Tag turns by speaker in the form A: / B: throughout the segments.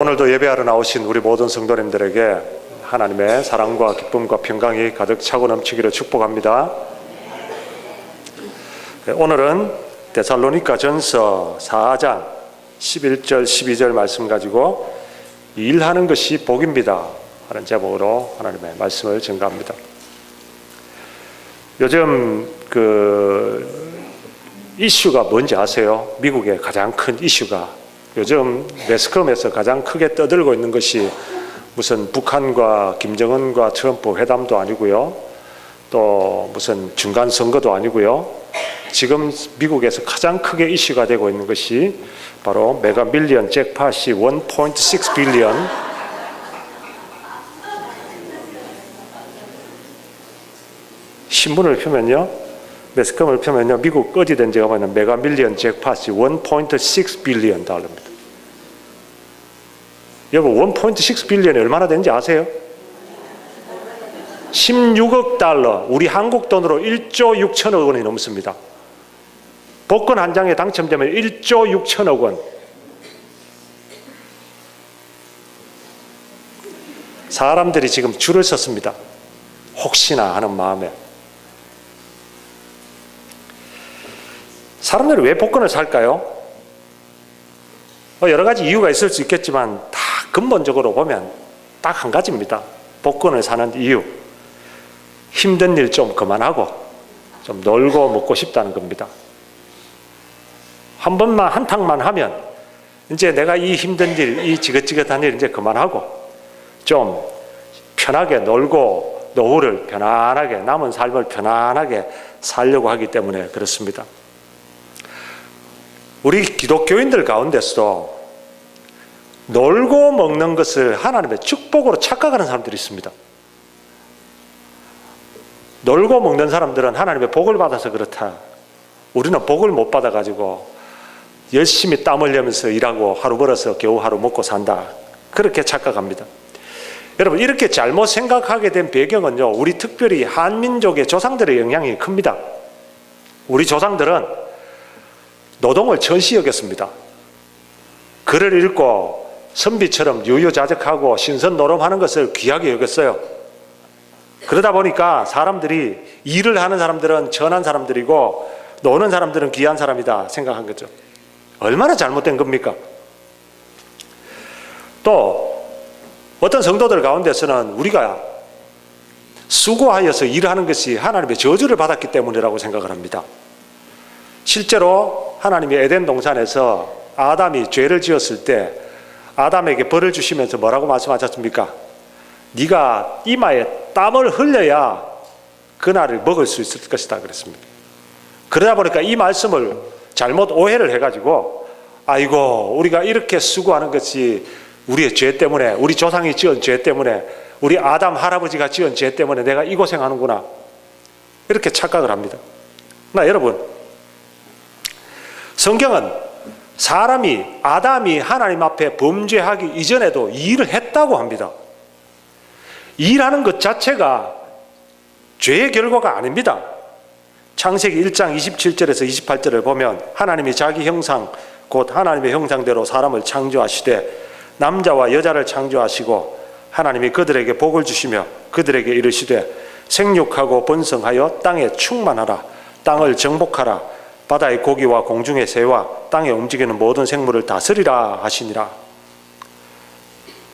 A: 오늘도 예배하러 나오신 우리 모든 성도님들에게 하나님의 사랑과 기쁨과 평강이 가득 차고 넘치기를 축복합니다. 오늘은 데살로니가전서 4장 11절 12절 말씀 가지고 일하는 것이 복입니다 하는 제목으로 하나님의 말씀을 전가합니다. 요즘 이슈가 뭔지 아세요? 미국의 가장 큰 이슈가 요즘 매스컴에서 가장 크게 떠들고 있는 것이 무슨 북한과 김정은과 트럼프 회담도 아니고요, 또 무슨 중간 선거도 아니고요. 지금 미국에서 가장 크게 이슈가 되고 있는 것이 바로 메가 밀리언 잭팟이 1.6 빌리언, 신문을 펴면요, 매스컴을 펴면요, 미국 어디든지 가면 메가 밀리언 잭팟이 1.6 빌리언 달러입니다. 여러분, 1.6 빌리언이 얼마나 되는지 아세요? 16억 달러, 우리 한국 돈으로 1조 6천억 원이 넘습니다. 복권 한 장에 당첨되면 1조 6천억 원. 사람들이 지금 줄을 섰습니다. 혹시나 하는 마음에. 사람들이 왜 복권을 살까요? 여러 가지 이유가 있을 수 있겠지만 다 근본적으로 보면 딱 한 가지입니다. 복권을 사는 이유, 힘든 일 좀 그만하고 좀 놀고 먹고 싶다는 겁니다. 한 번만 한탕만 하면 이제 내가 이 힘든 일, 이 지긋지긋한 일 이제 그만하고 좀 편하게 놀고 노후를 편안하게, 남은 삶을 편안하게 살려고 하기 때문에 그렇습니다. 우리 기독교인들 가운데서도 놀고 먹는 것을 하나님의 축복으로 착각하는 사람들이 있습니다. 놀고 먹는 사람들은 하나님의 복을 받아서 그렇다. 우리는 복을 못 받아가지고 열심히 땀 흘리면서 일하고 하루 벌어서 겨우 하루 먹고 산다. 그렇게 착각합니다. 여러분, 이렇게 잘못 생각하게 된 배경은요, 우리 특별히 한민족의 조상들의 영향이 큽니다. 우리 조상들은 노동을 천시 여겼습니다. 글을 읽고 선비처럼 유유자적하고 신선노름하는 것을 귀하게 여겼어요. 그러다 보니까 사람들이, 일을 하는 사람들은 천한 사람들이고 노는 사람들은 귀한 사람이다 생각한 거죠. 얼마나 잘못된 겁니까? 또 어떤 성도들 가운데서는 우리가 수고하여서 일하는 것이 하나님의 저주를 받았기 때문이라고 생각을 합니다. 실제로 하나님이 에덴 동산에서 아담이 죄를 지었을 때 아담에게 벌을 주시면서 뭐라고 말씀하셨습니까? 네가 이마에 땀을 흘려야 그날을 먹을 수 있을 것이다 그랬습니다. 그러다 보니까 이 말씀을 잘못 오해를 해가지고, 아이고, 우리가 이렇게 수고하는 것이 우리의 죄 때문에, 우리 조상이 지은 죄 때문에, 우리 아담 할아버지가 지은 죄 때문에 내가 이 고생하는구나, 이렇게 착각을 합니다. 여러분, 성경은 아담이 하나님 앞에 범죄하기 이전에도 일을 했다고 합니다. 일하는 것 자체가 죄의 결과가 아닙니다. 창세기 1장 27절에서 28절을 보면 하나님이 자기 형상, 곧 하나님의 형상대로 사람을 창조하시되 남자와 여자를 창조하시고 하나님이 그들에게 복을 주시며 그들에게 이르시되 생육하고 번성하여 땅에 충만하라, 땅을 정복하라, 바다의 고기와 공중의 새와 땅에 움직이는 모든 생물을 다스리라 하시니라.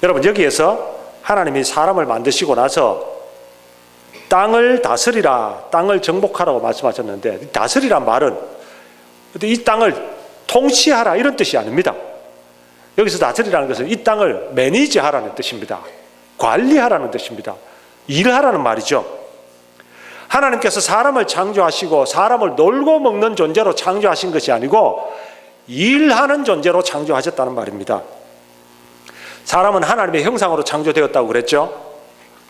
A: 여러분, 여기에서 하나님이 사람을 만드시고 나서 땅을 다스리라, 땅을 정복하라고 말씀하셨는데, 다스리란 말은 이 땅을 통치하라 이런 뜻이 아닙니다. 여기서 다스리라는 것은 이 땅을 매니지하라는 뜻입니다. 관리하라는 뜻입니다. 일하라는 말이죠. 하나님께서 사람을 창조하시고 사람을 놀고 먹는 존재로 창조하신 것이 아니고 일하는 존재로 창조하셨다는 말입니다. 사람은 하나님의 형상으로 창조되었다고 그랬죠.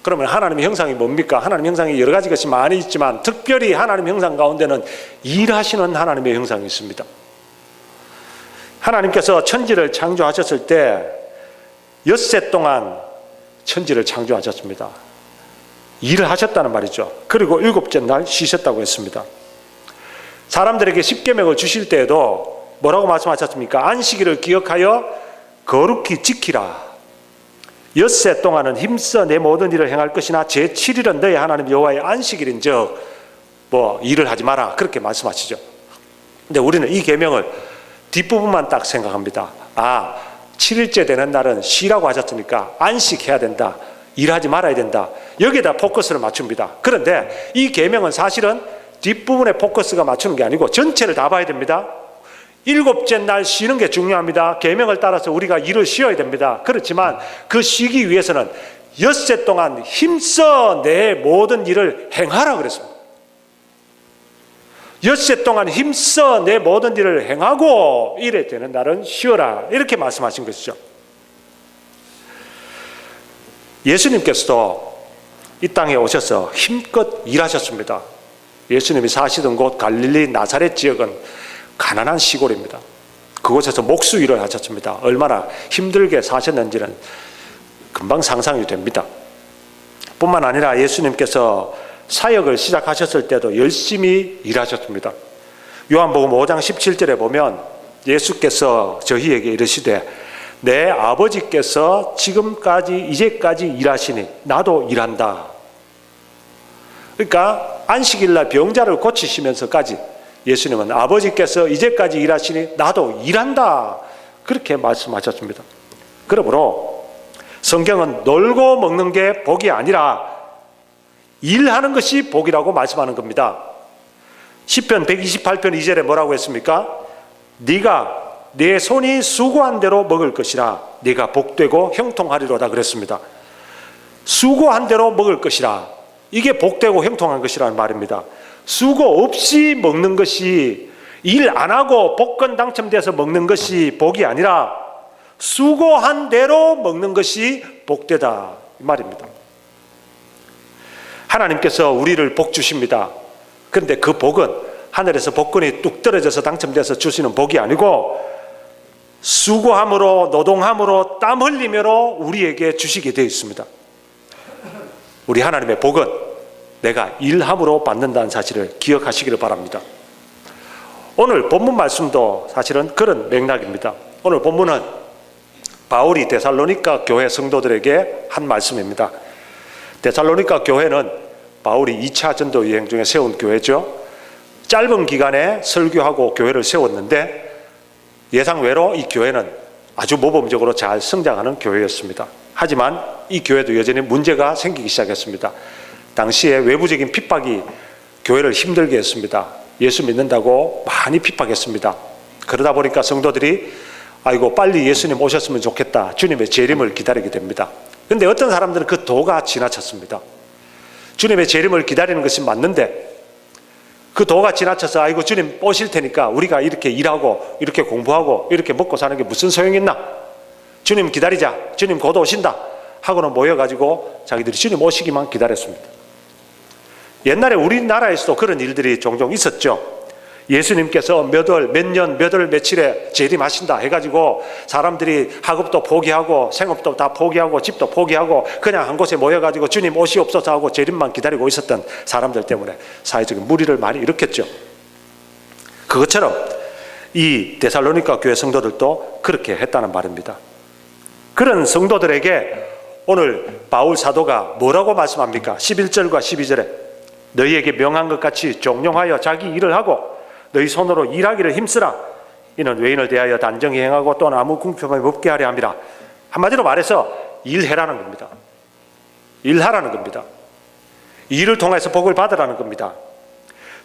A: 그러면 하나님의 형상이 뭡니까? 하나님의 형상이 여러 가지 것이 많이 있지만 특별히 하나님의 형상 가운데는 일하시는 하나님의 형상이 있습니다. 하나님께서 천지를 창조하셨을 때 엿새 동안 천지를 창조하셨습니다. 일을 하셨다는 말이죠. 그리고 7째 날 쉬셨다고 했습니다. 사람들에게 십계명을 주실 때에도 뭐라고 말씀하셨습니까? 안식일을 기억하여 거룩히 지키라. 엿새 동안은 힘써 내 모든 일을 행할 것이나 제7일은 너희 하나님 여호와의 안식일인즉 일을 하지 마라, 그렇게 말씀하시죠. 근데 우리는 이 계명을 뒷부분만 딱 생각합니다. 7일째 되는 날은 쉬라고 하셨으니까 안식해야 된다, 일하지 말아야 된다, 여기에다 포커스를 맞춥니다. 그런데 이 계명은 사실은 뒷부분에 포커스가 맞추는 게 아니고 전체를 다 봐야 됩니다. 7째 날 쉬는 게 중요합니다. 계명을 따라서 우리가 일을 쉬어야 됩니다. 그렇지만 그 쉬기 위해서는 엿새 동안 힘써 내 모든 일을 행하라 그랬습니다. 엿새 동안 힘써 내 모든 일을 행하고 일에 되는 날은 쉬어라, 이렇게 말씀하신 것이죠. 예수님께서도 이 땅에 오셔서 힘껏 일하셨습니다. 예수님이 사시던 곳 갈릴리 나사렛 지역은 가난한 시골입니다. 그곳에서 목수 일을 하셨습니다. 얼마나 힘들게 사셨는지는 금방 상상이 됩니다. 뿐만 아니라 예수님께서 사역을 시작하셨을 때도 열심히 일하셨습니다. 요한복음 5장 17절에 보면 예수께서 저희에게 이르시되 내 아버지께서 이제까지 일하시니 나도 일한다. 그러니까 안식일날 병자를 고치시면서까지 예수님은 아버지께서 이제까지 일하시니 나도 일한다, 그렇게 말씀하셨습니다. 그러므로 성경은 놀고 먹는 게 복이 아니라 일하는 것이 복이라고 말씀하는 겁니다. 시편 128편 2절에 뭐라고 했습니까? 네가 내 손이 수고한 대로 먹을 것이라 네가 복되고 형통하리로다 그랬습니다. 수고한 대로 먹을 것이라, 이게 복되고 형통한 것이라는 말입니다. 수고 없이 먹는 것이, 일 안 하고 복권 당첨돼서 먹는 것이 복이 아니라 수고한 대로 먹는 것이 복되다, 이 말입니다. 하나님께서 우리를 복 주십니다. 그런데 그 복은 하늘에서 복권이 뚝 떨어져서 당첨돼서 주시는 복이 아니고 수고함으로, 노동함으로, 땀 흘리므로 우리에게 주시게 되어 있습니다. 우리 하나님의 복은 내가 일함으로 받는다는 사실을 기억하시기를 바랍니다. 오늘 본문 말씀도 사실은 그런 맥락입니다. 오늘 본문은 바울이 데살로니가 교회 성도들에게 한 말씀입니다. 데살로니가 교회는 바울이 2차 전도 여행 중에 세운 교회죠. 짧은 기간에 설교하고 교회를 세웠는데 예상외로 이 교회는 아주 모범적으로 잘 성장하는 교회였습니다. 하지만 이 교회도 여전히 문제가 생기기 시작했습니다. 당시에 외부적인 핍박이 교회를 힘들게 했습니다. 예수 믿는다고 많이 핍박했습니다. 그러다 보니까 성도들이 아이고 빨리 예수님 오셨으면 좋겠다, 주님의 재림을 기다리게 됩니다. 그런데 어떤 사람들은 그 도가 지나쳤습니다. 주님의 재림을 기다리는 것이 맞는데 그 도가 지나쳐서 아이고 주님 오실 테니까 우리가 이렇게 일하고 이렇게 공부하고 이렇게 먹고 사는 게 무슨 소용이 있나, 주님 기다리자, 주님 곧 오신다 하고는 모여가지고 자기들이 주님 오시기만 기다렸습니다. 옛날에 우리나라에서도 그런 일들이 종종 있었죠. 예수님께서 몇 월, 몇 년, 몇 월, 며칠에 재림하신다 해가지고 사람들이 학업도 포기하고 생업도 다 포기하고 집도 포기하고 그냥 한 곳에 모여가지고 주님 오시옵소서 하고 재림만 기다리고 있었던 사람들 때문에 사회적인 무리를 많이 일으켰죠. 그것처럼 이 데살로니가 교회 성도들도 그렇게 했다는 말입니다. 그런 성도들에게 오늘 바울 사도가 뭐라고 말씀합니까? 11절과 12절에 너희에게 명한 것 같이 종용하여 자기 일을 하고 너희 손으로 일하기를 힘쓰라. 이는 외인을 대하여 단정히 행하고 또는 아무 궁핍함이 없게 하려 함이라. 한마디로 말해서 일해라는 겁니다. 일하라는 겁니다. 일을 통해서 복을 받으라는 겁니다.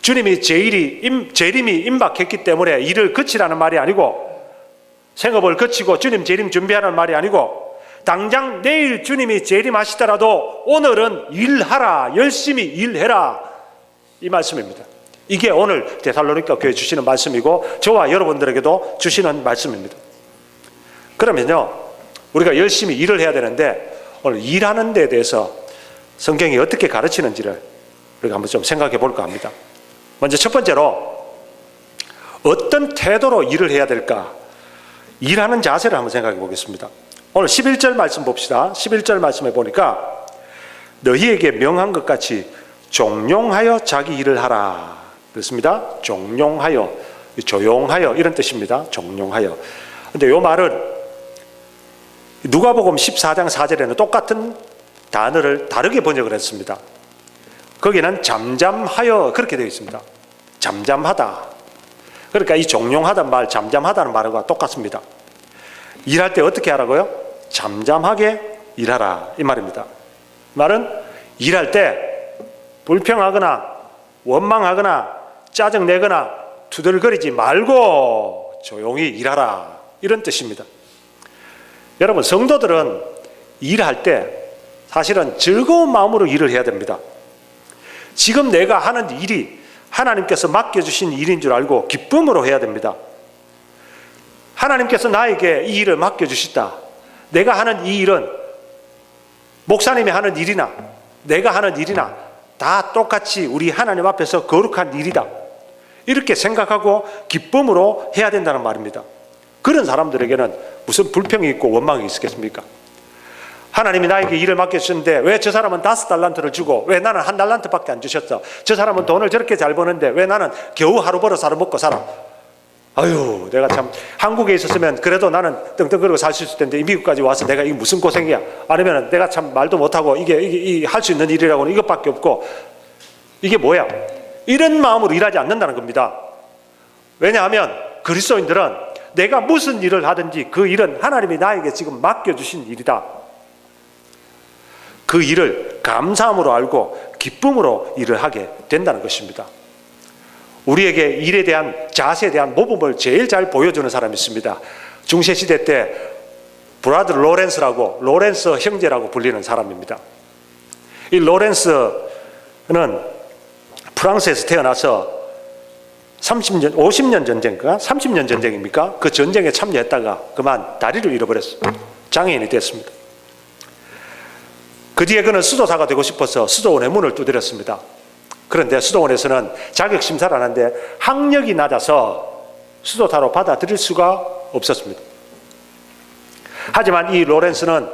A: 주님이 재림이 임박했기 때문에 일을 그치라는 말이 아니고 생업을 그치고 주님 재림 준비하라는 말이 아니고 당장 내일 주님이 재림하시더라도 오늘은 일하라, 열심히 일해라, 이 말씀입니다. 이게 오늘 데살로니가 교회 주시는 말씀이고 저와 여러분들에게도 주시는 말씀입니다. 그러면요, 우리가 열심히 일을 해야 되는데 오늘 일하는 데 대해서 성경이 어떻게 가르치는지를 우리가 한번 좀 생각해 볼까 합니다. 먼저 첫 번째로 어떤 태도로 일을 해야 될까, 일하는 자세를 한번 생각해 보겠습니다. 오늘 11절 말씀 봅시다. 11절 말씀에 보니까 너희에게 명한 것 같이 종용하여 자기 일을 하라 그렇습니다. 종용하여, 조용하여 이런 뜻입니다. 종용하여. 근데 이 말은 누가복음 14장 4절에는 똑같은 단어를 다르게 번역을 했습니다. 거기는 잠잠하여 그렇게 되어 있습니다. 잠잠하다. 그러니까 이 종용하다는 말, 잠잠하다는 말과 똑같습니다. 일할 때 어떻게 하라고요? 잠잠하게 일하라 이 말입니다. 말은 일할 때 불평하거나 원망하거나 짜증내거나 투덜거리지 말고 조용히 일하라 이런 뜻입니다. 여러분, 성도들은 일할 때 사실은 즐거운 마음으로 일을 해야 됩니다. 지금 내가 하는 일이 하나님께서 맡겨주신 일인 줄 알고 기쁨으로 해야 됩니다. 하나님께서 나에게 이 일을 맡겨주셨다. 내가 하는 이 일은 목사님이 하는 일이나 내가 하는 일이나 다 똑같이 우리 하나님 앞에서 거룩한 일이다. 이렇게 생각하고 기쁨으로 해야 된다는 말입니다. 그런 사람들에게는 무슨 불평이 있고 원망이 있겠습니까? 하나님이 나에게 일을 맡겨주셨는데 왜 저 사람은 5달란트를 주고 왜 나는 1달란트밖에 안 주셨어? 저 사람은 돈을 저렇게 잘 버는데 왜 나는 겨우 하루 벌어 하루 먹고 살아? 아유, 내가 참 한국에 있었으면 그래도 나는 떵떵거리고 살 수 있을 텐데 이 미국까지 와서 내가 이게 무슨 고생이야? 아니면 내가 참 말도 못하고 이게 할 수 있는 일이라고는 이것밖에 없고 이게 뭐야? 이런 마음으로 일하지 않는다는 겁니다. 왜냐하면 그리스도인들은 내가 무슨 일을 하든지 그 일은 하나님이 나에게 지금 맡겨주신 일이다. 그 일을 감사함으로 알고 기쁨으로 일을 하게 된다는 것입니다. 우리에게 일에 대한 자세에 대한 모범을 제일 잘 보여주는 사람이 있습니다. 중세시대 때 브라더 로렌스라고 로렌스 형제라고 불리는 사람입니다. 이 로렌스는 프랑스에서 태어나서 30년, 50년 전쟁인가? 30년 전쟁입니까? 그 전쟁에 참여했다가 그만 다리를 잃어버렸어요. 장애인이 됐습니다. 그 뒤에 그는 수도사가 되고 싶어서 수도원의 문을 두드렸습니다. 그런데 수도원에서는 자격심사를 하는데 학력이 낮아서 수도사로 받아들일 수가 없었습니다. 하지만 이 로렌스는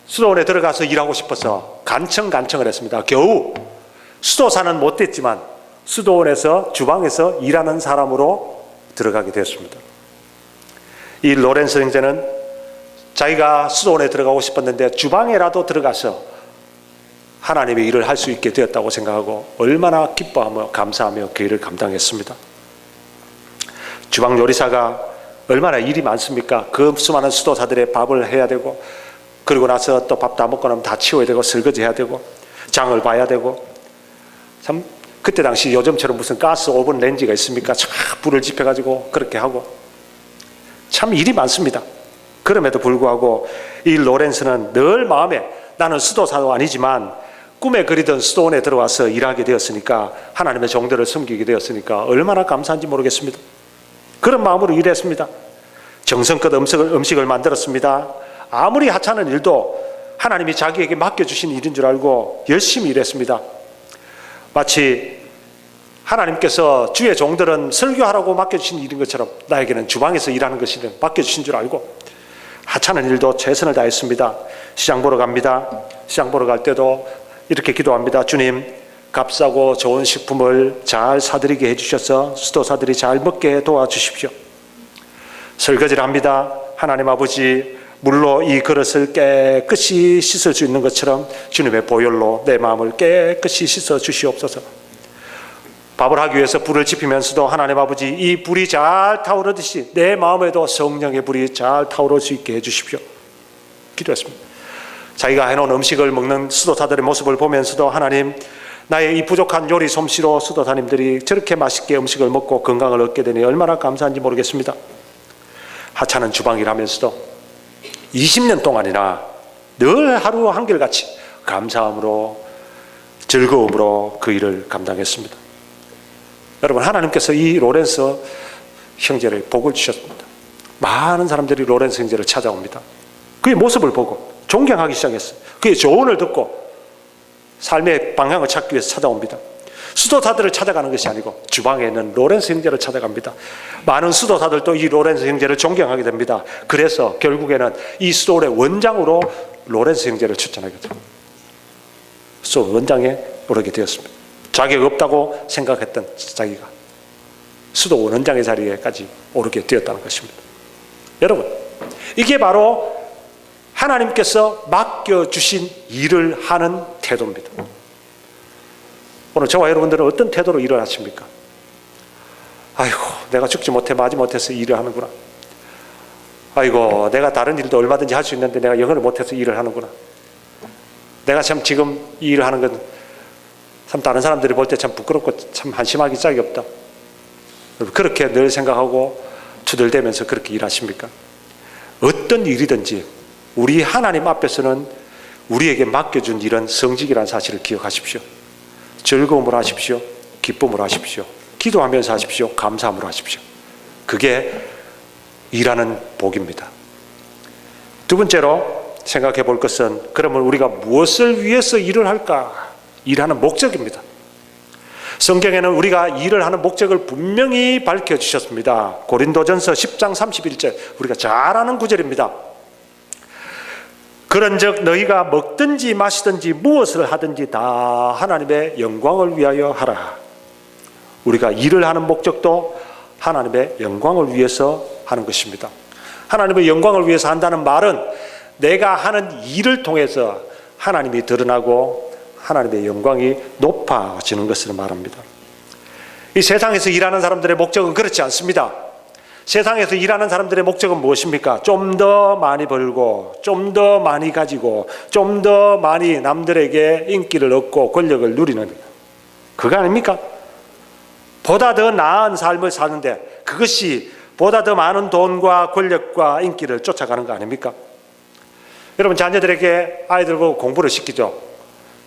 A: 수도원에 들어가서 일하고 싶어서 간청을 했습니다. 겨우 수도사는 못 됐지만 수도원에서 주방에서 일하는 사람으로 들어가게 되었습니다. 이 로렌스 형제는 자기가 수도원에 들어가고 싶었는데 주방에라도 들어가서 하나님의 일을 할 수 있게 되었다고 생각하고 얼마나 기뻐하며 감사하며 그 일을 감당했습니다. 주방 요리사가 얼마나 일이 많습니까? 그 수많은 수도사들의 밥을 해야 되고 그리고 나서 또 밥 다 먹고 나면 다 치워야 되고 설거지 해야 되고 장을 봐야 되고 참 그때 당시 요즘처럼 무슨 가스 오븐 렌지가 있습니까? 참 불을 지펴가지고 그렇게 하고 참 일이 많습니다. 그럼에도 불구하고 이 로렌스는 늘 마음에 나는 수도사도 아니지만 꿈에 그리던 수도원에 들어와서 일하게 되었으니까 하나님의 종들을 섬기게 되었으니까 얼마나 감사한지 모르겠습니다. 그런 마음으로 일했습니다. 정성껏 음식을 만들었습니다. 아무리 하찮은 일도 하나님이 자기에게 맡겨주신 일인 줄 알고 열심히 일했습니다. 마치 하나님께서 주의 종들은 설교하라고 맡겨주신 일인 것처럼 나에게는 주방에서 일하는 것이 맡겨주신 줄 알고 하찮은 일도 최선을 다했습니다. 시장 보러 갑니다. 시장 보러 갈 때도 이렇게 기도합니다. 주님, 값싸고 좋은 식품을 잘 사드리게 해주셔서 수도사들이 잘 먹게 도와주십시오. 설거지를 합니다. 하나님 아버지, 물로 이 그릇을 깨끗이 씻을 수 있는 것처럼 주님의 보혈로 내 마음을 깨끗이 씻어 주시옵소서. 밥을 하기 위해서 불을 지피면서도 하나님 아버지, 이 불이 잘 타오르듯이 내 마음에도 성령의 불이 잘 타오를 수 있게 해주십시오. 기도했습니다. 자기가 해놓은 음식을 먹는 수도사들의 모습을 보면서도 하나님, 나의 이 부족한 요리 솜씨로 수도사님들이 저렇게 맛있게 음식을 먹고 건강을 얻게 되니 얼마나 감사한지 모르겠습니다. 하찮은 주방일 하면서도 20년 동안이나 늘 하루 한결같이 감사함으로 즐거움으로 그 일을 감당했습니다. 여러분, 하나님께서 이 로렌스 형제를 복을 주셨습니다. 많은 사람들이 로렌스 형제를 찾아옵니다. 그의 모습을 보고 존경하기 시작했어요. 그의 조언을 듣고 삶의 방향을 찾기 위해서 찾아옵니다. 수도사들을 찾아가는 것이 아니고 주방에 있는 로렌스 형제를 찾아갑니다. 많은 수도사들도 이 로렌스 형제를 존경하게 됩니다. 그래서 결국에는 이 수도원의 원장으로 로렌스 형제를 추천하게 됩니다. 수도원 원장에 오르게 되었습니다. 자격 없다고 생각했던 자기가 수도원 원장의 자리에까지 오르게 되었다는 것입니다. 여러분, 이게 바로 하나님께서 맡겨주신 일을 하는 태도입니다. 오늘 저와 여러분들은 어떤 태도로 일을 하십니까? 아이고, 내가 죽지 못해 마지 못해서 일을 하는구나. 아이고, 내가 다른 일도 얼마든지 할 수 있는데 내가 영어를 못해서 일을 하는구나. 내가 참 지금 이 일을 하는 건 참 다른 사람들이 볼 때 참 부끄럽고 참 한심하기 짝이 없다. 그렇게 늘 생각하고 투덜대면서 그렇게 일하십니까? 어떤 일이든지 우리 하나님 앞에서는 우리에게 맡겨준 일은 성직이라는 사실을 기억하십시오. 즐거움으로 하십시오. 기쁨으로 하십시오. 기도하면서 하십시오. 감사함으로 하십시오. 그게 일하는 복입니다. 두 번째로 생각해 볼 것은, 그러면 우리가 무엇을 위해서 일을 할까? 일하는 목적입니다. 성경에는 우리가 일을 하는 목적을 분명히 밝혀주셨습니다. 고린도전서 10장 31절, 우리가 잘 아는 구절입니다. 그런즉 너희가 먹든지 마시든지 무엇을 하든지 다 하나님의 영광을 위하여 하라. 우리가 일을 하는 목적도 하나님의 영광을 위해서 하는 것입니다. 하나님의 영광을 위해서 한다는 말은 내가 하는 일을 통해서 하나님이 드러나고 하나님의 영광이 높아지는 것을 말합니다. 이 세상에서 일하는 사람들의 목적은 그렇지 않습니다. 세상에서 일하는 사람들의 목적은 무엇입니까? 좀 더 많이 벌고, 좀 더 많이 가지고, 좀 더 많이 남들에게 인기를 얻고 권력을 누리는, 그거 아닙니까? 보다 더 나은 삶을 사는데 그것이 보다 더 많은 돈과 권력과 인기를 쫓아가는 거 아닙니까? 여러분, 자녀들에게 아이들 보고 공부를 시키죠.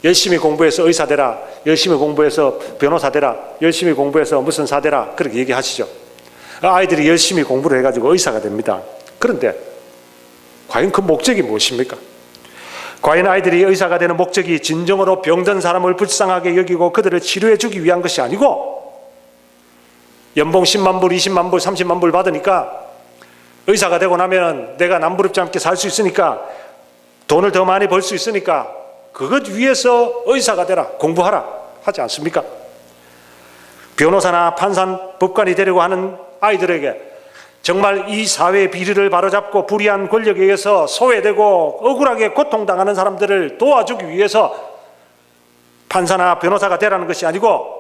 A: 열심히 공부해서 의사 되라, 열심히 공부해서 변호사 되라, 열심히 공부해서 무슨 사 되라, 그렇게 얘기하시죠. 아이들이 열심히 공부를 해가지고 의사가 됩니다. 그런데 과연 그 목적이 무엇입니까? 과연 아이들이 의사가 되는 목적이 진정으로 병든 사람을 불쌍하게 여기고 그들을 치료해 주기 위한 것이 아니고, 연봉 10만 불, 20만 불, 30만 불 받으니까 의사가 되고 나면 내가 남부럽지 않게 살 수 있으니까, 돈을 더 많이 벌 수 있으니까 그것 위해서 의사가 되라, 공부하라 하지 않습니까? 변호사나 판사, 법관이 되려고 하는 아이들에게 정말 이 사회의 비리를 바로잡고 불의한 권력에 의해서 소외되고 억울하게 고통당하는 사람들을 도와주기 위해서 판사나 변호사가 되라는 것이 아니고,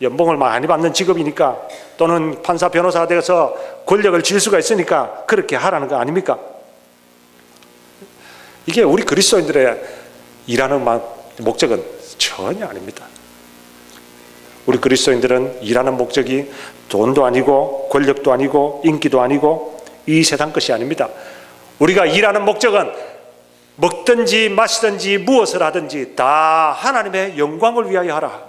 A: 연봉을 많이 받는 직업이니까 또는 판사, 변호사가 되어서 권력을 쥘 수가 있으니까 그렇게 하라는 거 아닙니까? 이게 우리 그리스도인들의 일하는 목적은 전혀 아닙니다. 우리 그리스도인들은 일하는 목적이 돈도 아니고 권력도 아니고 인기도 아니고 이 세상 것이 아닙니다. 우리가 일하는 목적은 먹든지 마시든지 무엇을 하든지 다 하나님의 영광을 위하여 하라.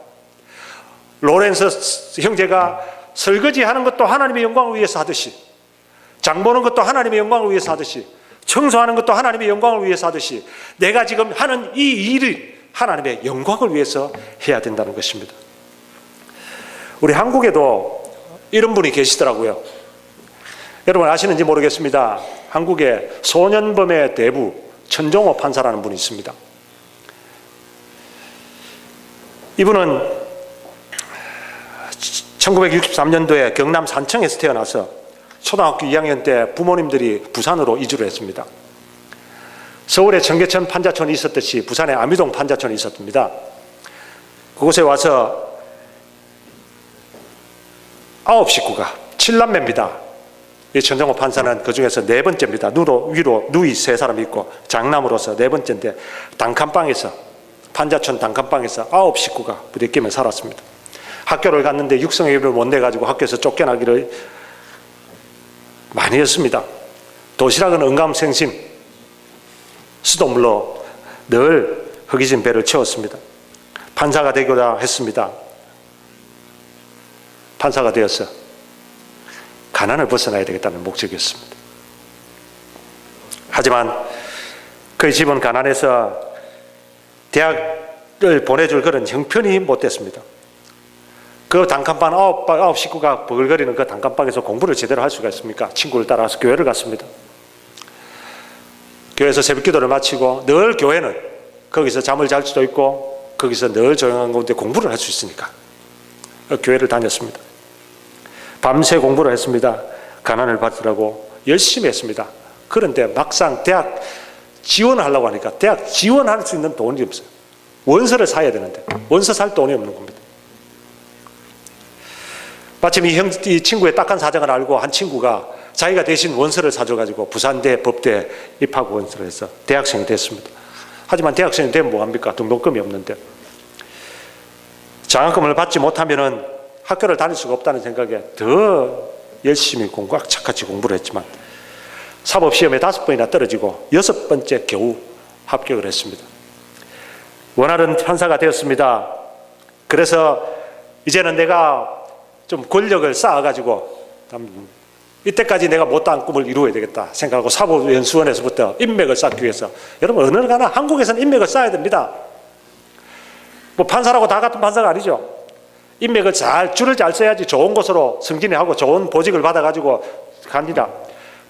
A: 로렌스 형제가 설거지하는 것도 하나님의 영광을 위해서 하듯이, 장 보는 것도 하나님의 영광을 위해서 하듯이, 청소하는 것도 하나님의 영광을 위해서 하듯이, 내가 지금 하는 이 일을 하나님의 영광을 위해서 해야 된다는 것입니다. 우리 한국에도 이런 분이 계시더라고요. 여러분 아시는지 모르겠습니다. 한국에 소년범의 대부 천정호 판사라는 분이 있습니다. 이분은 1963년도에 경남 산청에서 태어나서 초등학교 2학년 때 부모님들이 부산으로 이주를 했습니다. 서울에 청계천 판자촌이 있었듯이 부산에 아미동 판자촌이 있었습니다. 그곳에 와서 9식구가 7남매입니다. 이 천정호 판사는 그 중에서 네 번째입니다. 위로 누이 3사람이 있고 장남으로서 네 번째인데, 단칸방에서, 판자촌 단칸방에서 9식구가 부대끼며 살았습니다. 학교를 갔는데 육성회비를 못 내가지고 학교에서 쫓겨나기를 많이 했습니다. 도시락은 응감생심, 수돗물로 늘 허기진 배를 채웠습니다. 판사가 되고자 했습니다. 판사가 되어서 가난을 벗어나야 되겠다는 목적이었습니다. 하지만 그의 집은 가난해서 대학을 보내줄 그런 형편이 못 됐습니다. 그 단칸방 9식구가 버글거리는 그 단칸방에서 공부를 제대로 할 수가 있습니까? 친구를 따라서 교회를 갔습니다. 교회에서 새벽 기도를 마치고, 늘 교회는 거기서 잠을 잘 수도 있고 거기서 늘 조용한 곳에 공부를 할 수 있으니까 교회를 다녔습니다. 밤새 공부를 했습니다. 가난을 받으라고 열심히 했습니다. 그런데 막상 대학 지원하려고 하니까 대학 지원할 수 있는 돈이 없어요. 원서를 사야 되는데 원서 살 돈이 없는 겁니다. 마침 이 친구의 딱한 사정을 알고 한 친구가 자기가 대신 원서를 사줘가지고 부산대 법대 입학 원서를 해서 대학생이 됐습니다. 하지만 대학생이 되면 뭐합니까? 등록금이 없는데 장학금을 받지 못하면은 학교를 다닐 수가 없다는 생각에 더 열심히 착같이 공부를 했지만 사법시험에 5번이나 떨어지고 6번째 겨우 합격을 했습니다. 원하는 판사가 되었습니다. 그래서 이제는 내가 좀 권력을 쌓아가지고 이때까지 내가 못다한 꿈을 이루어야 되겠다 생각하고 사법연수원에서부터 인맥을 쌓기 위해서, 여러분 어느 가나 한국에서는 인맥을 쌓아야 됩니다. 뭐 판사라고 다 같은 판사가 아니죠. 인맥을 줄을 잘 써야지 좋은 곳으로 승진하고 좋은 보직을 받아가지고 갑니다.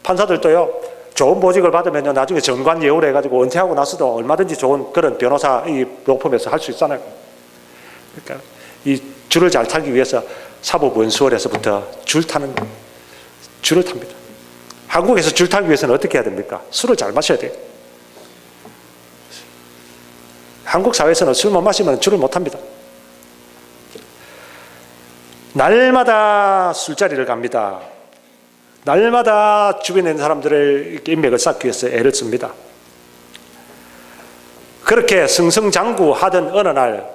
A: 판사들도요, 좋은 보직을 받으면 나중에 전관 예우를 해가지고 은퇴하고 나서도 얼마든지 좋은 그런 변호사 이 로펌에서 할 수 있잖아요. 그러니까 이 줄을 잘 타기 위해서 사법연수원에서부터 줄을 탑니다. 한국에서 줄 타기 위해서는 어떻게 해야 됩니까? 술을 잘 마셔야 돼요. 한국 사회에서는 술 못 마시면 줄을 못 탑니다. 날마다 술자리를 갑니다. 날마다 주변에 있는 사람들의 인맥을 쌓기 위해서 애를 씁니다. 그렇게 승승장구하던 어느 날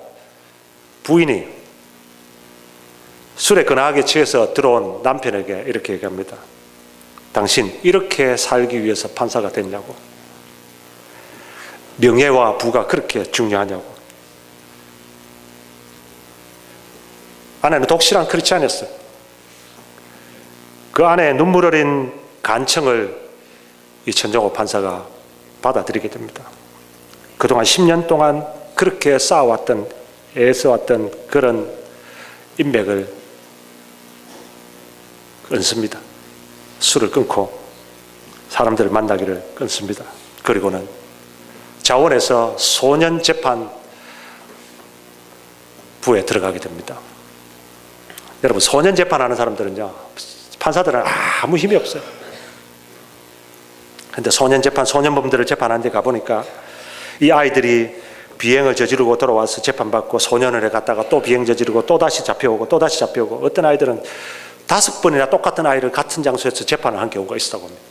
A: 부인이 술에 거나하게 취해서 들어온 남편에게 이렇게 얘기합니다. 당신 이렇게 살기 위해서 판사가 됐냐고. 명예와 부가 그렇게 중요하냐고. 아내는 독실한 크리스찬이었어요. 그 아내의 눈물 어린 간청을 이 천정호 판사가 받아들이게 됩니다. 그동안 10년 동안 그렇게 쌓아왔던, 애써왔던 그런 인맥을 끊습니다. 술을 끊고 사람들을 만나기를 끊습니다. 그리고는 자원에서 소년재판부에 들어가게 됩니다. 여러분, 소년재판하는 사람들은요, 판사들은 아무 힘이 없어요. 근데 소년범들을 재판하는 데 가보니까 이 아이들이 비행을 저지르고 돌아와서 재판받고 소년원에 갔다가 또 비행 저지르고 또 다시 잡혀오고 또 다시 잡혀오고, 어떤 아이들은 5번이나 똑같은 아이를 같은 장소에서 재판을 한 경우가 있었다고 합니다.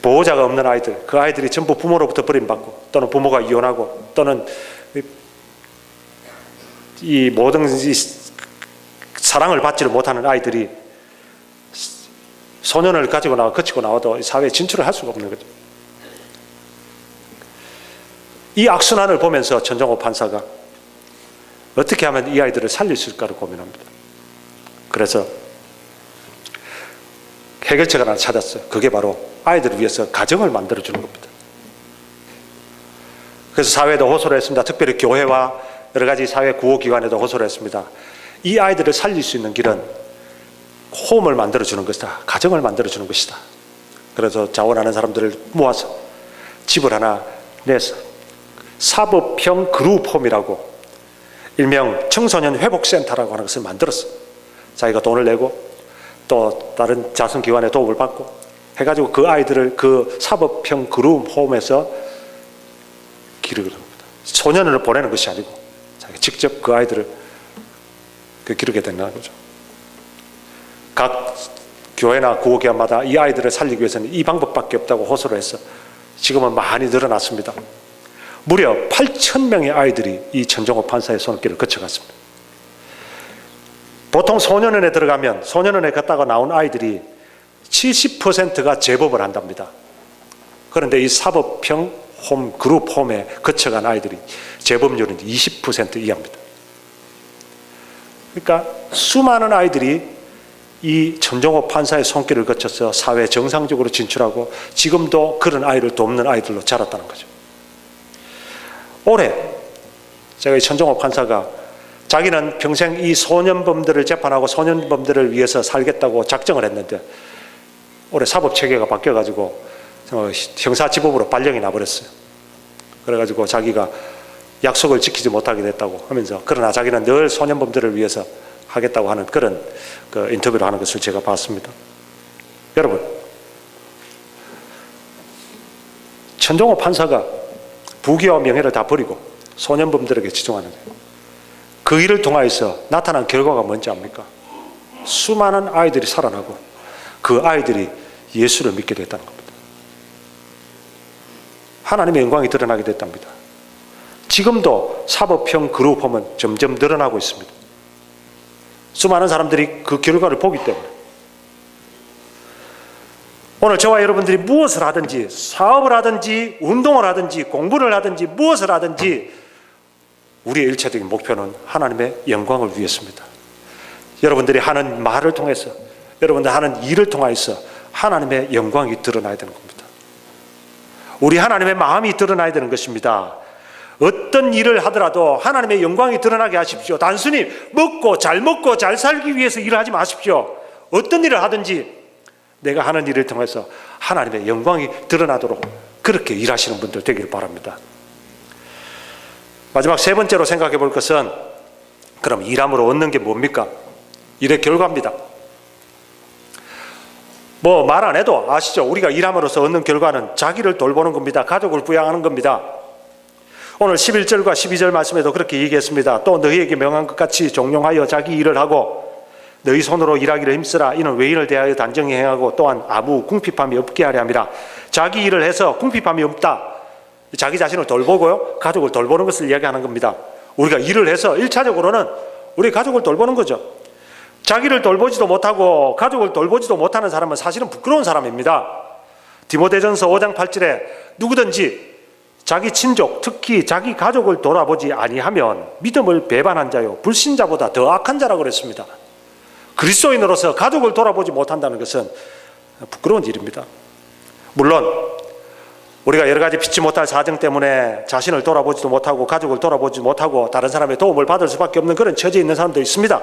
A: 보호자가 없는 아이들, 그 아이들이 전부 부모로부터 버림받고 또는 부모가 이혼하고 또는 이 모든 사랑을 받지를 못하는 아이들이 소년을 가지고 거치고 나와도 사회에 진출을 할 수가 없는 거죠. 이 악순환을 보면서 천정호 판사가 어떻게 하면 이 아이들을 살릴 수 있을까를 고민합니다. 그래서 해결책을 하나 찾았어요. 그게 바로 아이들을 위해서 가정을 만들어주는 겁니다. 그래서 사회에도 호소를 했습니다. 특별히 교회와 여러 가지 사회 구호기관에도 호소를 했습니다. 이 아이들을 살릴 수 있는 길은 홈을 만들어주는 것이다. 가정을 만들어주는 것이다. 그래서 자원하는 사람들을 모아서 집을 하나 내서 사법형 그룹홈이라고, 일명 청소년 회복센터라고 하는 것을 만들었어요. 자기가 돈을 내고 또 다른 자선기관의 도움을 받고 해가지고 그 아이들을 그 사법형 그룹홈에서 기르는 겁니다. 소년을 보내는 것이 아니고 자기가 직접 그 아이들을 기르게 된다는 거죠. 각 교회나 구호기관마다 이 아이들을 살리기 위해서는 이 방법밖에 없다고 호소를 해서 지금은 많이 늘어났습니다. 무려 8,000명의 아이들이 이 천정호 판사의 손길을 거쳐갔습니다. 보통 소년원에 들어가면 소년원에 갔다가 나온 아이들이 70%가 재법을 한답니다. 그런데 이 사법형 홈, 그룹 홈에 거쳐간 아이들이 재법률은 20% 이하입니다. 그러니까 수많은 아이들이 이 천정호 판사의 손길을 거쳐서 사회 정상적으로 진출하고 지금도 그런 아이를 돕는 아이들로 자랐다는 거죠. 올해 제가 이 천정호 판사가 자기는 평생 이 소년범들을 재판하고 소년범들을 위해서 살겠다고 작정을 했는데 올해 사법체계가 바뀌어가지고 형사지법으로 발령이 나버렸어요. 그래가지고 자기가 약속을 지키지 못하게 됐다고 하면서, 그러나 자기는 늘 소년범들을 위해서 하겠다고 하는 그런 인터뷰를 하는 것을 제가 봤습니다. 여러분, 천종호 판사가 부귀와 명예를 다 버리고 소년범들에게 지정하는 거예요. 그 일을 통하여서 나타난 결과가 뭔지 압니까? 수많은 아이들이 살아나고 그 아이들이 예수를 믿게 됐다는 겁니다. 하나님의 영광이 드러나게 됐답니다. 지금도 사법형 그룹홈은 점점 늘어나고 있습니다. 수많은 사람들이 그 결과를 보기 때문에. 오늘 저와 여러분들이 무엇을 하든지, 사업을 하든지, 운동을 하든지, 공부를 하든지, 무엇을 하든지 우리의 일차적인 목표는 하나님의 영광을 위해서입니다. 여러분들이 하는 말을 통해서, 여러분들 하는 일을 통해서 하나님의 영광이 드러나야 되는 겁니다. 우리 하나님의 마음이 드러나야 되는 것입니다. 어떤 일을 하더라도 하나님의 영광이 드러나게 하십시오. 단순히 먹고 잘 살기 위해서 일을 하지 마십시오. 어떤 일을 하든지 내가 하는 일을 통해서 하나님의 영광이 드러나도록 그렇게 일하시는 분들 되기를 바랍니다. 마지막 세 번째로 생각해 볼 것은, 그럼 일함으로 얻는 게 뭡니까? 일의 결과입니다. 뭐 말 안 해도 아시죠? 우리가 일함으로써 얻는 결과는 자기를 돌보는 겁니다. 가족을 부양하는 겁니다. 오늘 11절과 12절 말씀에도 그렇게 얘기했습니다. 또 너희에게 명한 것 같이 종용하여 자기 일을 하고 너희 손으로 일하기를 힘쓰라. 이는 외인을 대하여 단정히 행하고 또한 아무 궁핍함이 없게 하려 함이라. 자기 일을 해서 궁핍함이 없다. 자기 자신을 돌보고요, 가족을 돌보는 것을 이야기하는 겁니다. 우리가 일을 해서 1차적으로는 우리 가족을 돌보는 거죠. 자기를 돌보지도 못하고 가족을 돌보지도 못하는 사람은 사실은 부끄러운 사람입니다. 디모데전서 5장 8절에 누구든지 자기 친족, 특히 자기 가족을 돌아보지 아니하면 믿음을 배반한 자요 불신자보다 더 악한 자라고 그랬습니다. 그리스도인으로서 가족을 돌아보지 못한다는 것은 부끄러운 일입니다. 물론 우리가 여러 가지 피치 못할 사정 때문에 자신을 돌아보지도 못하고 가족을 돌아보지 못하고 다른 사람의 도움을 받을 수밖에 없는 그런 처지에 있는 사람도 있습니다.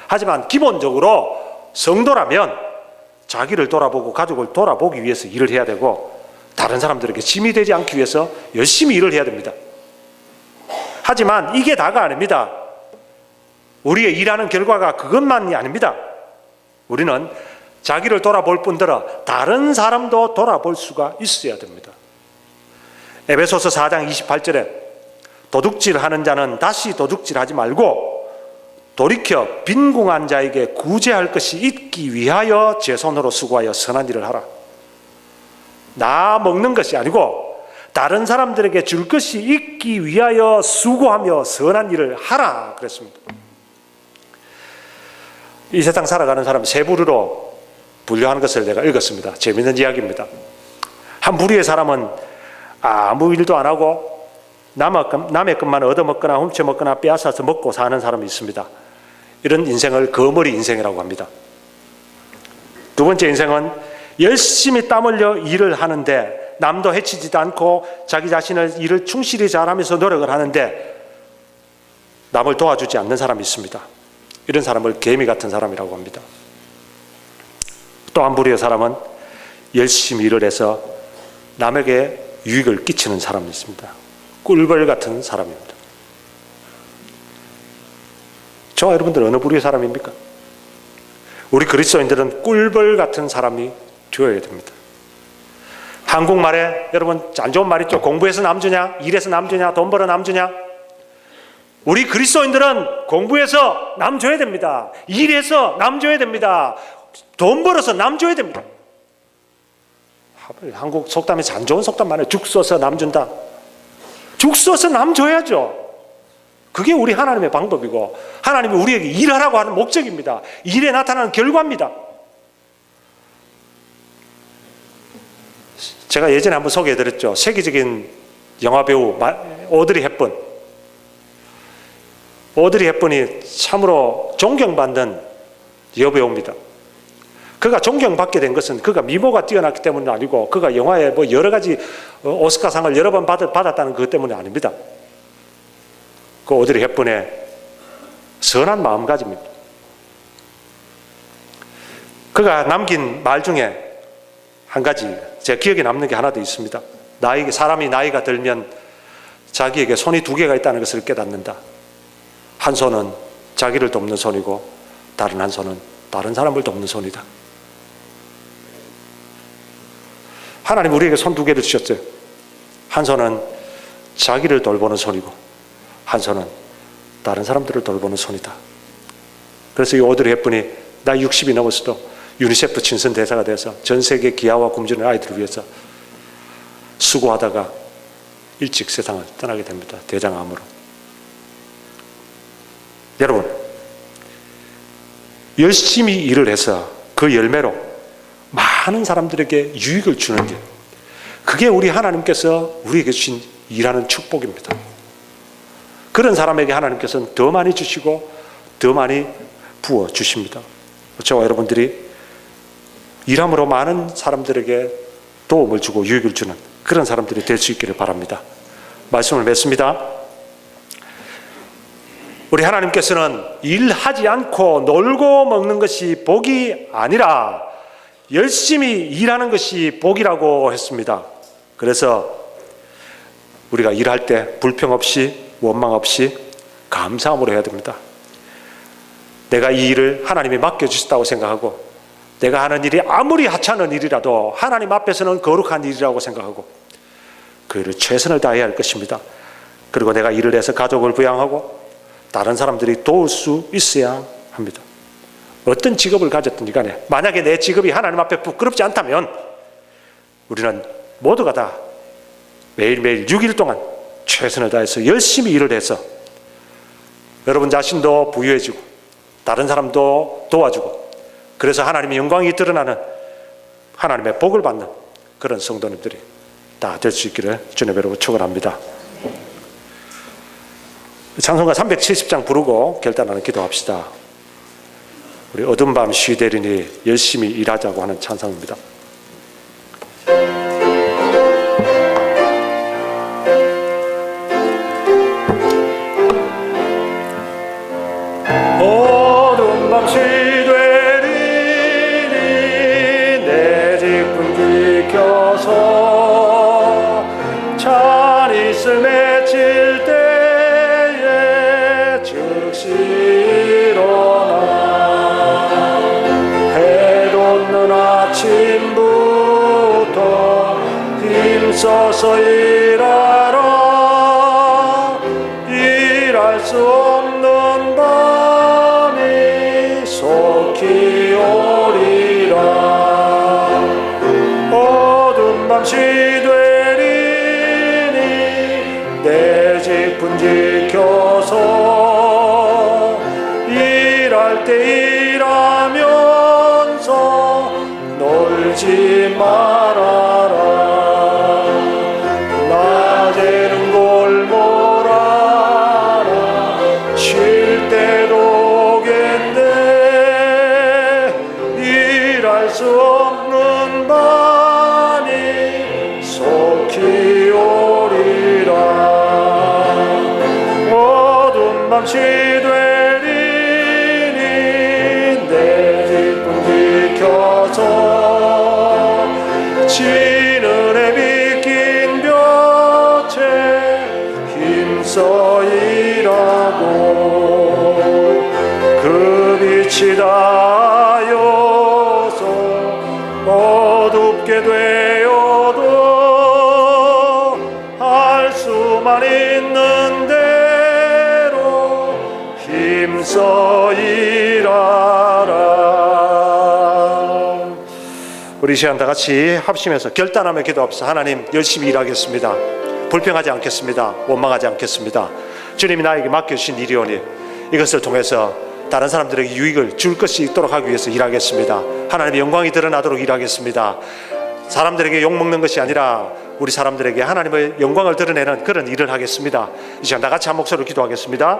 A: 하지만 기본적으로 성도라면 자기를 돌아보고 가족을 돌아보기 위해서 일을 해야 되고 다른 사람들에게 짐이 되지 않기 위해서 열심히 일을 해야 됩니다. 하지만 이게 다가 아닙니다. 우리의 일하는 결과가 그것만이 아닙니다. 우리는 자기를 돌아볼 뿐더러 다른 사람도 돌아볼 수가 있어야 됩니다. 에베소서 4장 28절에 도둑질하는 자는 다시 도둑질하지 말고 돌이켜 빈궁한 자에게 구제할 것이 있기 위하여 제 손으로 수고하여 선한 일을 하라. 나 먹는 것이 아니고 다른 사람들에게 줄 것이 있기 위하여 수고하며 선한 일을 하라 그랬습니다. 이 세상 살아가는 사람 세 부류로 분류하는 것을 내가 읽었습니다. 재미있는 이야기입니다. 한 부류의 사람은 아무 일도 안 하고 남의 것만 얻어먹거나 훔쳐먹거나 빼앗아서 먹고 사는 사람이 있습니다. 이런 인생을 거머리 인생이라고 합니다. 두 번째 인생은 열심히 땀 흘려 일을 하는데 남도 해치지도 않고 자기 자신을 일을 충실히 잘하면서 노력을 하는데 남을 도와주지 않는 사람이 있습니다. 이런 사람을 개미 같은 사람이라고 합니다. 또 한 부류의 사람은 열심히 일을 해서 남에게 유익을 끼치는 사람이 있습니다. 꿀벌 같은 사람입니다. 저와 여러분들 어느 부류의 사람입니까? 우리 그리스도인들은 꿀벌 같은 사람이 되어야 됩니다. 한국말에 여러분 안 좋은 말 있죠? 공부해서 남주냐? 일해서 남주냐? 돈 벌어 남주냐? 우리 그리스도인들은 공부해서 남 줘야 됩니다. 일해서 남 줘야 됩니다. 돈 벌어서 남 줘야 됩니다. 한국 속담에 안 좋은 속담 많아요. 죽 써서 남 준다. 죽 써서 남 줘야죠. 그게 우리 하나님의 방법이고 하나님이 우리에게 일하라고 하는 목적입니다. 일에 나타나는 결과입니다. 제가 예전에 한번 소개해드렸죠. 세계적인 영화배우 오드리 헵번. 오드리 헵번이 참으로 존경받는 여배우입니다. 그가 존경받게 된 것은 그가 미모가 뛰어났기 때문은 아니고 그가 영화에 뭐 여러 가지 오스카상을 여러 번 받았다는 것 때문이 아닙니다. 그 오드리 헵번의 선한 마음가짐입니다. 그가 남긴 말 중에 한 가지 제 기억에 남는 게 하나 더 있습니다. 사람이 나이가 들면 자기에게 손이 두 개가 있다는 것을 깨닫는다. 한 손은 자기를 돕는 손이고 다른 한 손은 다른 사람을 돕는 손이다. 하나님 우리에게 손 두 개를 주셨어요. 한 손은 자기를 돌보는 손이고 한 손은 다른 사람들을 돌보는 손이다. 그래서 이 오드리 헵번이 나이 60이 넘었어도 유니세프 친선 대사가 돼서 전 세계 기아와 굶주리는 아이들을 위해서 수고하다가 일찍 세상을 떠나게 됩니다. 대장암으로. 여러분, 열심히 일을 해서 그 열매로 많은 사람들에게 유익을 주는 게, 그게 우리 하나님께서 우리에게 주신 일하는 축복입니다. 그런 사람에게 하나님께서는 더 많이 주시고 더 많이 부어 주십니다. 저와 여러분들이 일함으로 많은 사람들에게 도움을 주고 유익을 주는 그런 사람들이 될 수 있기를 바랍니다. 말씀을 맺습니다. 우리 하나님께서는 일하지 않고 놀고 먹는 것이 복이 아니라 열심히 일하는 것이 복이라고 했습니다. 그래서 우리가 일할 때 불평 없이 원망 없이 감사함으로 해야 됩니다. 내가 이 일을 하나님이 맡겨주셨다고 생각하고, 내가 하는 일이 아무리 하찮은 일이라도 하나님 앞에서는 거룩한 일이라고 생각하고 그 일을 최선을 다해야 할 것입니다. 그리고 내가 일을 해서 가족을 부양하고 다른 사람들이 도울 수 있어야 합니다. 어떤 직업을 가졌든지 간에 만약에 내 직업이 하나님 앞에 부끄럽지 않다면 우리는 모두가 다 매일매일 6일 동안 최선을 다해서 열심히 일을 해서 여러분 자신도 부유해지고 다른 사람도 도와주고, 그래서 하나님의 영광이 드러나는, 하나님의 복을 받는 그런 성도님들이 다 될 수 있기를 주님의 이름으로 축원합니다. 찬송가 370장 부르고 결단하는 기도합시다. 우리 어두운 밤 쉬되리니 열심히 일하자고 하는 찬송입니다. 어두운 밤 쉬되리니 내 직분 지켜서 찬 이슬 맺힐 때에 즉시 일어나 해 돋는 아침부터 힘써서 일하라. 일할 수 없는 밤이 속히 오리라. 어두운 밤 쉬되리니 내 직분 지켜서 일할 때 일하면서 놀지 말아라. 낮에는 골몰아라. 쉴 때도 오겠네. 일할 수 없는 밤이 속히 오리라. 어두운 밤 쉬되리니 내 직분 지켜서 지는 해 비낀 볕에 힘써 일하고 그 빛이 닿아여서 어둡게 되어도 할 수만 있는 대로 힘써 일하라. 우리 이 시간 다 같이 합심해서 결단하며 기도합시다. 하나님, 열심히 일하겠습니다. 불평하지 않겠습니다. 원망하지 않겠습니다. 주님이 나에게 맡겨주신 일이오니 이것을 통해서 다른 사람들에게 유익을 줄 것이 있도록 하기 위해서 일하겠습니다. 하나님의 영광이 드러나도록 일하겠습니다. 사람들에게 욕먹는 것이 아니라 우리 사람들에게 하나님의 영광을 드러내는 그런 일을 하겠습니다. 이 시간 다 같이 한 목소리로 기도하겠습니다.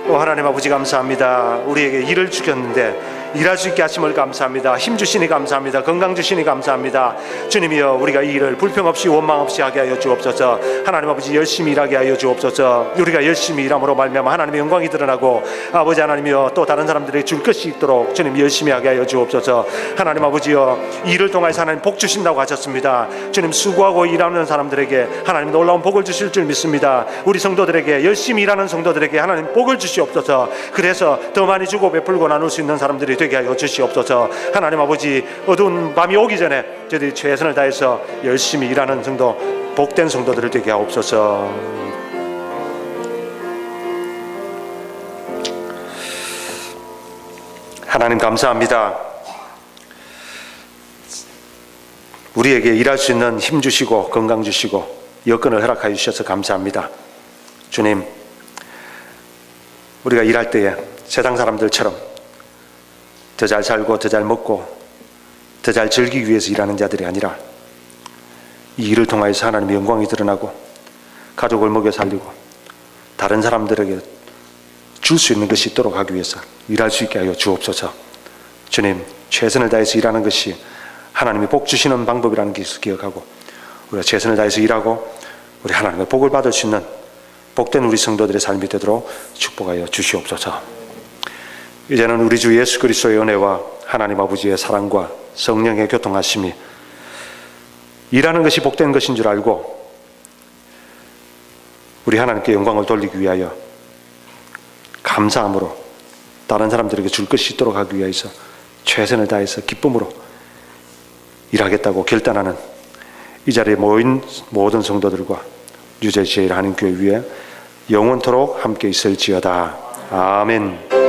A: 하나님 아버지 감사합니다. 우리에게 일을 주셨는데 일할 수 있게 하심을 감사합니다. 힘 주시니 감사합니다. 건강 주시니 감사합니다. 주님이여, 우리가 이 일을 불평 없이 원망 없이 하게 하여 주옵소서. 하나님 아버지 열심히 일하게 하여 주옵소서. 우리가 열심히 일함으로 말미암아 하나님의 영광이 드러나고 아버지 하나님이여 또 다른 사람들에게 줄 것이 있도록 주님 열심히 하게 하여 주옵소서. 하나님 아버지여, 일을 통해서 하나님 복 주신다고 하셨습니다. 주님, 수고하고 일하는 사람들에게 하나님 놀라운 복을 주실 줄 믿습니다. 우리 성도들에게, 열심히 일하는 성도들에게 하나님 복을 주시옵소서. 그래서 더 많이 주고 베풀고 나눌 수 있는 사람들이 되게 하여 주시옵소서. 하나님 아버지, 어두운 밤이 오기 전에 저희들이 최선을 다해서 열심히 일하는 성도, 복된 성도들을 되게 하옵소서. 하나님 감사합니다. 우리에게 일할 수 있는 힘 주시고 건강 주시고 여건을 허락하여 주셔서 감사합니다. 주님, 우리가 일할 때에 세상 사람들처럼 더 잘 살고 더 잘 먹고 더 잘 즐기기 위해서 일하는 자들이 아니라 이 일을 통하여서 하나님의 영광이 드러나고 가족을 먹여 살리고 다른 사람들에게 줄 수 있는 것이 있도록 하기 위해서 일할 수 있게 하여 주옵소서. 주님, 최선을 다해서 일하는 것이 하나님이 복 주시는 방법이라는 것을 기억하고 우리가 최선을 다해서 일하고 우리 하나님의 복을 받을 수 있는 복된 우리 성도들의 삶이 되도록 축복하여 주시옵소서. 이제는 우리 주 예수 그리스도의 은혜와 하나님 아버지의 사랑과 성령의 교통하심이 일하는 것이 복된 것인 줄 알고 우리 하나님께 영광을 돌리기 위하여 감사함으로 다른 사람들에게 줄 것이 있도록 하기 위해서 최선을 다해서 기쁨으로 일하겠다고 결단하는 이 자리에 모인 모든 성도들과 뉴저지의 하나님 교회 위에 영원토록 함께 있을지어다. 아멘.